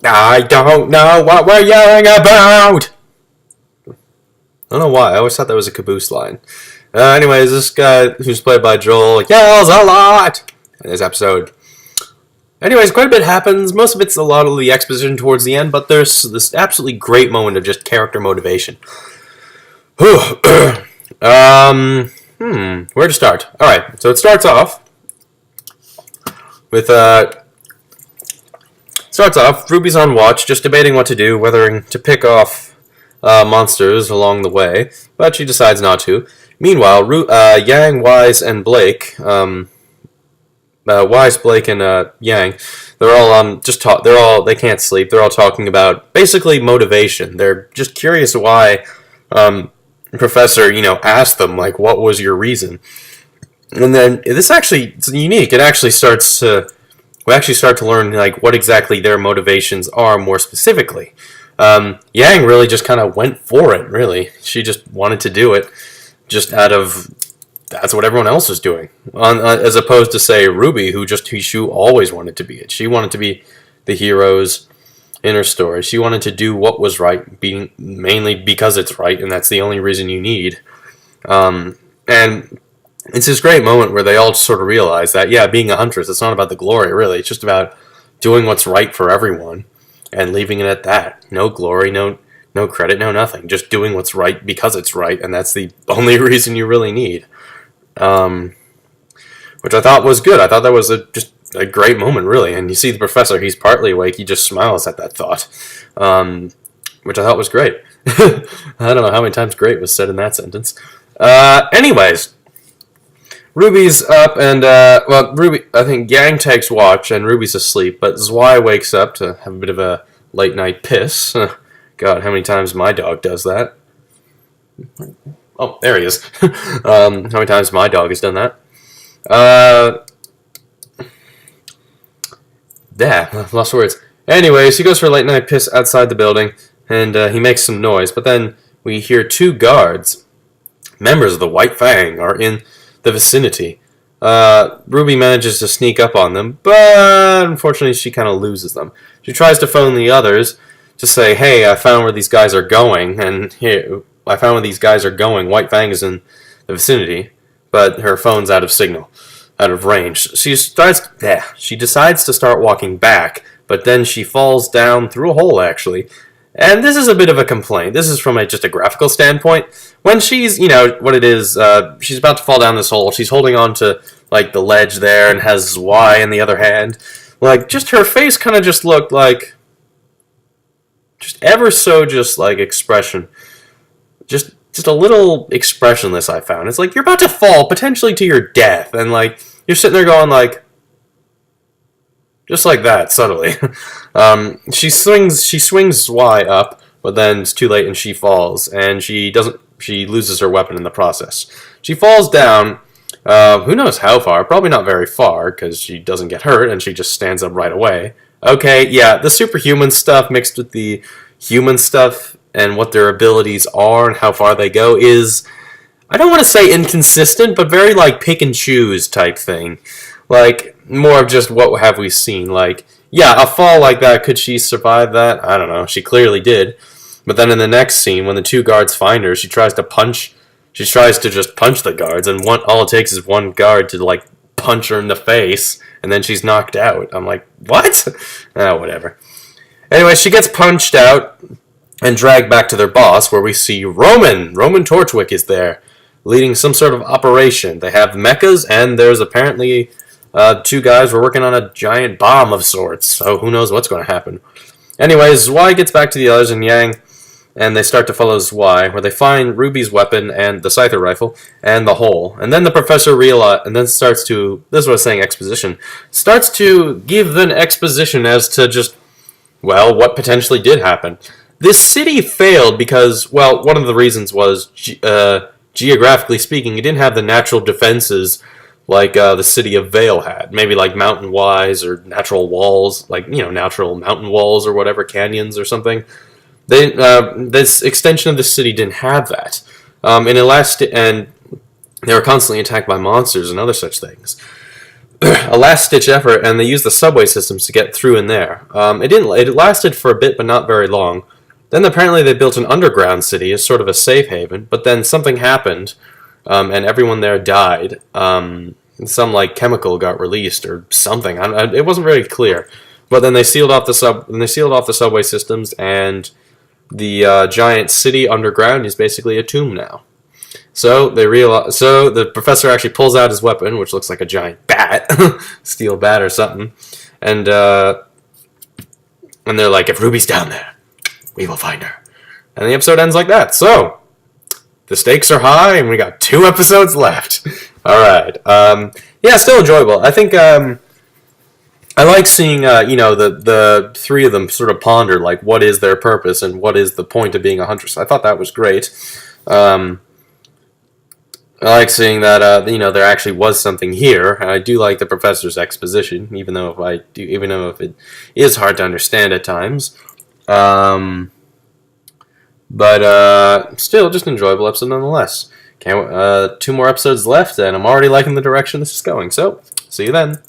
I don't know what we're yelling about! I don't know why, I always thought that was a Caboose line. Anyways, this guy who's played by Joel yells a lot in this episode. Anyways, quite a bit happens. Most of it's a lot of the exposition towards the end, but there's this absolutely great moment of just character motivation. Where to start? Alright, so it starts off with, Ruby's on watch, just debating what to do, whether to pick off monsters along the way, but she decides not to. Meanwhile, Yang, Wise, and Blake, Wise, Blake, and Yang, they're all they can't sleep. They're all talking about basically motivation. They're just curious why Professor, asked them, like, what was your reason? And then it's unique. We actually start to learn, like, what exactly their motivations are more specifically. Yang really just kind of went for it, really. She just wanted to do it just out of, that's what everyone else was doing. As opposed to, say, Ruby, who always wanted to be it. She wanted to be the hero's inner story. She wanted to do what was right, mainly because it's right, and that's the only reason you need. And it's this great moment where they all just sort of realize that, yeah, being a huntress, it's not about the glory, really. It's just about doing what's right for everyone and leaving it at that. No glory, no credit, no nothing. Just doing what's right because it's right, and that's the only reason you really need. Which I thought was good. I thought that was just a great moment, really. And you see the professor, he's partly awake, he just smiles at that thought. Which I thought was great. I don't know how many times great was said in that sentence. Anyways, Ruby's up, and, I think Yang takes watch, and Ruby's asleep, but Zwei wakes up to have a bit of a late-night piss. God, how many times my dog does that. Oh, there he is. How many times my dog has done that. Lost words. Anyways, he goes for a late-night piss outside the building, and he makes some noise, but then we hear two guards, members of the White Fang, are in the vicinity. Ruby manages to sneak up on them, but unfortunately she kind of loses them. She tries to phone the others to say, hey, I found where these guys are going, and White Fang is in the vicinity, but her phone's out of signal, out of range. She decides to start walking back, but then she falls down through a hole, actually. And this is a bit of a complaint. This is from just a graphical standpoint. When she's, what it is, she's about to fall down this hole. She's holding on to, like, the ledge there and has Zwei in the other hand. Like, just her face kind of just looked like, just ever so just, like, expression. Just a little expressionless, I found. It's like, you're about to fall, potentially to your death. And, like, you're sitting there going, like, just like that, subtly. She swings Zwei up, but then it's too late and she falls, and she loses her weapon in the process. She falls down, who knows how far, probably not very far, because she doesn't get hurt, and she just stands up right away. Okay, yeah, the superhuman stuff mixed with the human stuff, and what their abilities are, and how far they go, is, I don't want to say inconsistent, but very, like, pick and choose type thing. Like, more of just what have we seen. Like, yeah, a fall like that, could she survive that? I don't know. She clearly did. But then in the next scene, when the two guards find her, she tries to just punch the guards, and all it takes is one guard to, like, punch her in the face, and then she's knocked out. I'm like, what? Whatever. Anyway, she gets punched out and dragged back to their boss, where we see Roman. Roman Torchwick is there, leading some sort of operation. They have mechas, and there's apparently two guys were working on a giant bomb of sorts, so who knows what's going to happen. Anyways, Zwei gets back to the others and Yang, and they start to follow Zwei, where they find Ruby's weapon and the Scyther rifle and the hole. And then the professor starts to, this is what I was saying, exposition, starts to give an exposition as to just, well, what potentially did happen. This city failed because, well, one of the reasons was, geographically speaking, it didn't have the natural defenses like the city of Vale had. Maybe like mountain-wise or natural walls, like, natural mountain walls or whatever, canyons or something. This extension of the city didn't have that. And they were constantly attacked by monsters and other such things. a last-ditch effort, and they used the subway systems to get through in there. It lasted for a bit, but not very long. Then apparently they built an underground city as sort of a safe haven, but then something happened, and everyone there died. Some like chemical got released or something. It wasn't very clear. But then they sealed off the subway systems, and the giant city underground is basically a tomb now. So the professor actually pulls out his weapon, which looks like a giant bat, steel bat or something, and they're like, if Ruby's down there, we will find her. And the episode ends like that. So the stakes are high, and we got 2 episodes left. All right. Yeah, still enjoyable. I think I like seeing the 3 of them sort of ponder like what is their purpose and what is the point of being a huntress. I thought that was great. I like seeing that there actually was something here, and I do like the professor's exposition, even though if it is hard to understand at times. But still, just an enjoyable episode nonetheless. 2 more episodes left, and I'm already liking the direction this is going. So, see you then.